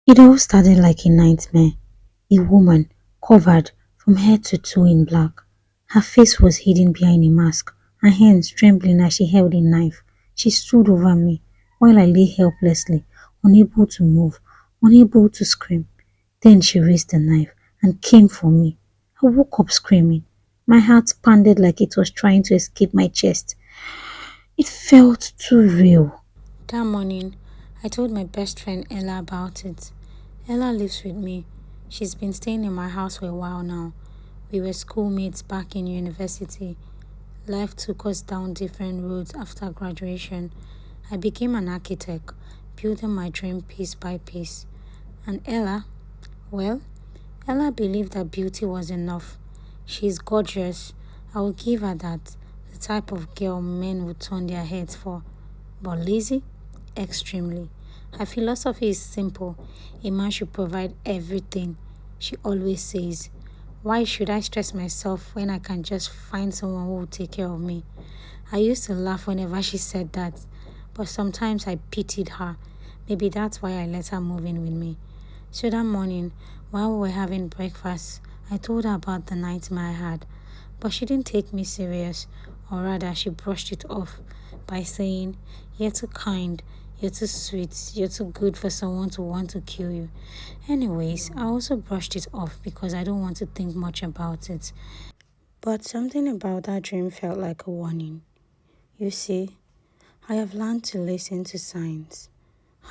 It all started like a nightmare. A woman, covered from head to toe in black. Her face was hidden behind a mask, her hands trembling as she held a knife. She stood over me while I lay helplessly, unable to move, unable to scream. Then she raised the knife and came for me. I woke up screaming. My heart pounded like it was trying to escape my chest. It felt too real. That morning, I told my best friend Ella about it. Ella lives with me. She's been staying in my house for a while now. We were schoolmates back in university. Life took us down different roads after graduation. I became an architect, building my dream piece by piece. And Ella, well, Ella believed that beauty was enough. She's gorgeous. I will give her that. The type of girl men would turn their heads for. But lazy? Extremely. Her philosophy is simple. A man should provide everything. She always says, why should I stress myself when I can just find someone who will take care of me? I used to laugh whenever she said that, but sometimes I pitied her. Maybe that's why I let her move in with me. So that morning, while we were having breakfast, I told her about the nightmare I had, but she didn't take me serious, or rather, she brushed it off by saying, you're too kind, you're too sweet, you're too good for someone to want to kill you. Anyways, I also brushed it off because I don't want to think much about it. But something about that dream felt like a warning. You see, I have learned to listen to signs.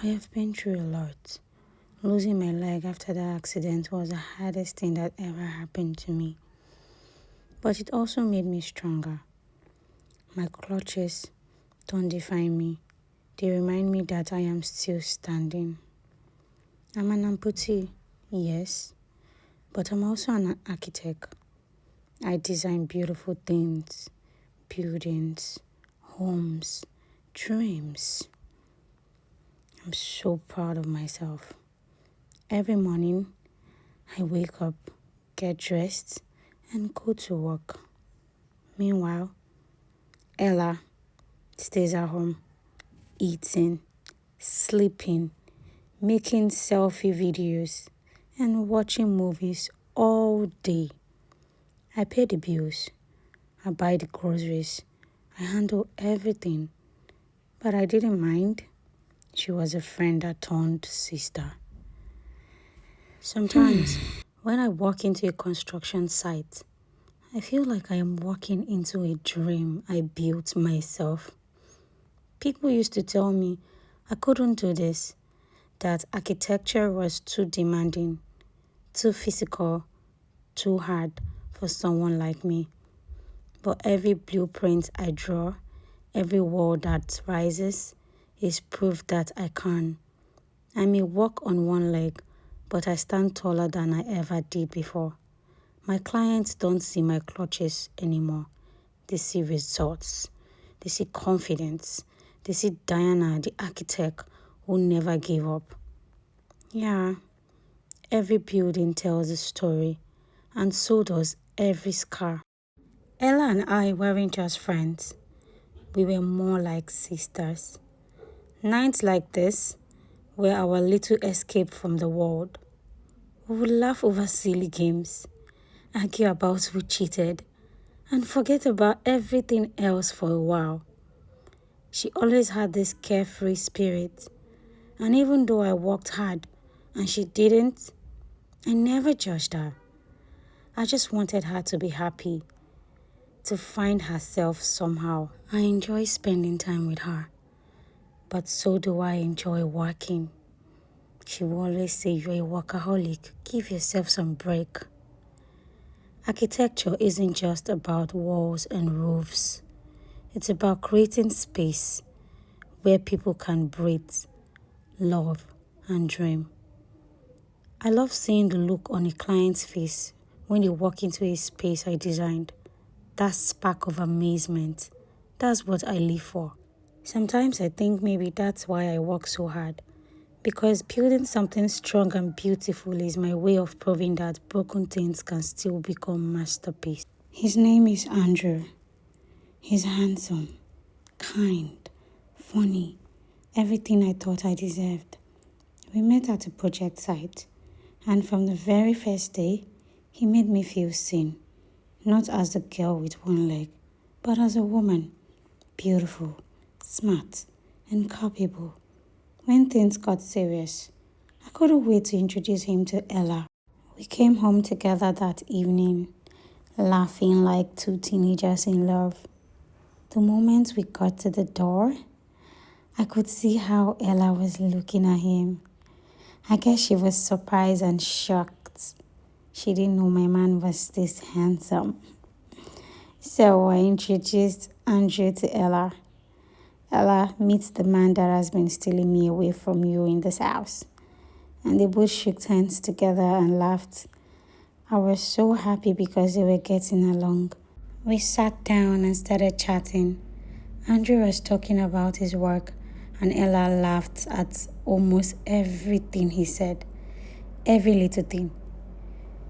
I have been through a lot. Losing my leg after that accident was the hardest thing that ever happened to me. But it also made me stronger. My clutches don't define me. They remind me that I am still standing. I'm an amputee, yes, but I'm also an architect. I design beautiful things, buildings, homes, dreams. I'm so proud of myself. Every morning, I wake up, get dressed, and go to work. Meanwhile, Ella stays at home, eating, sleeping, making selfie videos, and watching movies all day. I pay the bills, I buy the groceries, I handle everything. But I didn't mind. She was a friend that turned sister. Sometimes, when I walk into a construction site, I feel like I am walking into a dream I built myself. People used to tell me I couldn't do this, that architecture was too demanding, too physical, too hard for someone like me. But every blueprint I draw, every wall that rises, is proof that I can. I may walk on one leg, but I stand taller than I ever did before. My clients don't see my clutches anymore. They see results. They see confidence. They see Diana, the architect who never gave up. Yeah, every building tells a story, and so does every scar. Ella and I weren't just friends. We were more like sisters. Nights like this were our little escape from the world. We would laugh over silly games, argue about who cheated, and forget about everything else for a while. She always had this carefree spirit, and even though I worked hard and she didn't, I never judged her. I just wanted her to be happy, to find herself somehow. I enjoy spending time with her, but so do I enjoy working. She will always say, you're a workaholic, give yourself some break. Architecture isn't just about walls and roofs. It's about creating space where people can breathe, love, and dream. I love seeing the look on a client's face when they walk into a space I designed. That spark of amazement. That's what I live for. Sometimes I think maybe that's why I work so hard. Because building something strong and beautiful is my way of proving that broken things can still become masterpieces. His name is Andrew. He's handsome, kind, funny, everything I thought I deserved. We met at a project site, and from the very first day, he made me feel seen, not as the girl with one leg, but as a woman, beautiful, smart, and capable. When things got serious, I couldn't wait to introduce him to Ella. We came home together that evening, laughing like two teenagers in love. The moment we got to the door, I could see how Ella was looking at him. I guess she was surprised and shocked. She didn't know my man was this handsome. So I introduced Andrew to Ella. Ella, meets the man that has been stealing me away from you in this house. And they both shook hands together and laughed. I was so happy because they were getting along. We sat down and started chatting. Andrew was talking about his work, and Ella laughed at almost everything he said, every little thing.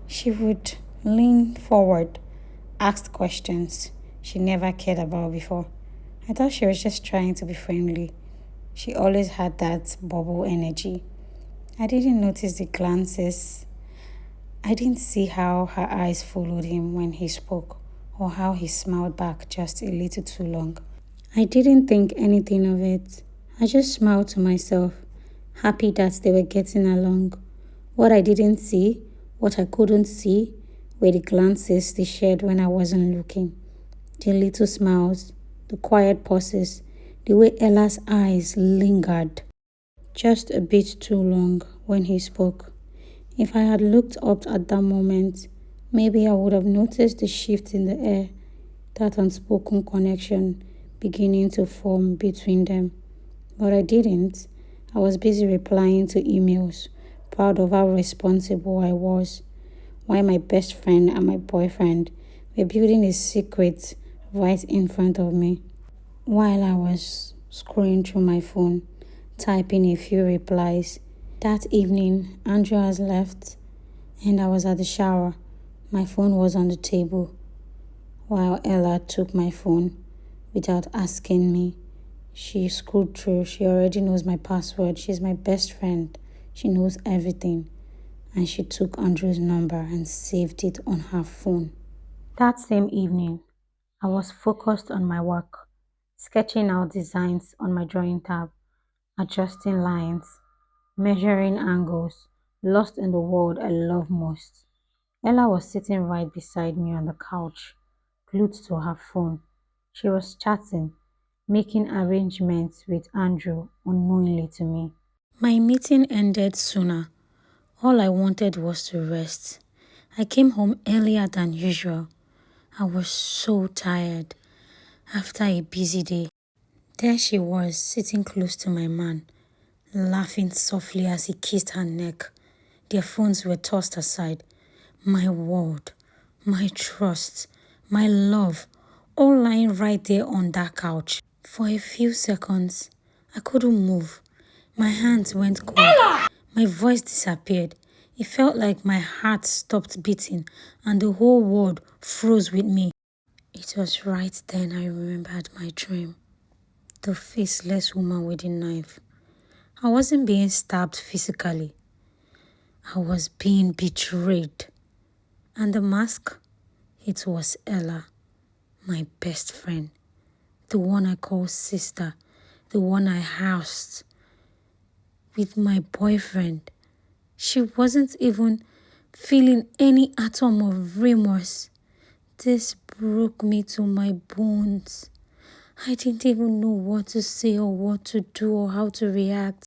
She would lean forward, ask questions she never cared about before. I thought she was just trying to be friendly. She always had that bubble energy. I didn't notice the glances. I didn't see how her eyes followed him when he spoke, or how he smiled back just a little too long. I didn't think anything of it. I just smiled to myself, happy that they were getting along. What I didn't see, what I couldn't see, were the glances they shared when I wasn't looking. The little smiles, the quiet pauses, the way Ella's eyes lingered. Just a bit too long when he spoke. If I had looked up at that moment, maybe I would have noticed the shift in the air, that unspoken connection beginning to form between them. But I didn't. I was busy replying to emails, proud of how responsible I was. While my best friend and my boyfriend were building a secret right in front of me. While I was scrolling through my phone, typing a few replies. That evening, Andrew has left, and I was at the shower. My phone was on the table, while Ella took my phone without asking me. She scrolled through. She already knows my password. She's my best friend. She knows everything. And she took Andrew's number and saved it on her phone. That same evening, I was focused on my work, sketching out designs on my drawing tab, adjusting lines, measuring angles, lost in the world I love most. Ella was sitting right beside me on the couch, glued to her phone. She was chatting, making arrangements with Andrew unknowingly to me. My meeting ended sooner. All I wanted was to rest. I came home earlier than usual. I was so tired after a busy day. There she was, sitting close to my man, laughing softly as he kissed her neck. Their phones were tossed aside. My world, my trust, my love, all lying right there on that couch. For a few seconds, I couldn't move. My hands went cold. My voice disappeared. It felt like my heart stopped beating and the whole world froze with me. It was right then I remembered my dream. The faceless woman with a knife. I wasn't being stabbed physically. I was being betrayed. And the mask? It was Ella, my best friend. The one I call sister. The one I housed with my boyfriend. She wasn't even feeling any atom of remorse. This broke me to my bones. I didn't even know what to say or what to do or how to react.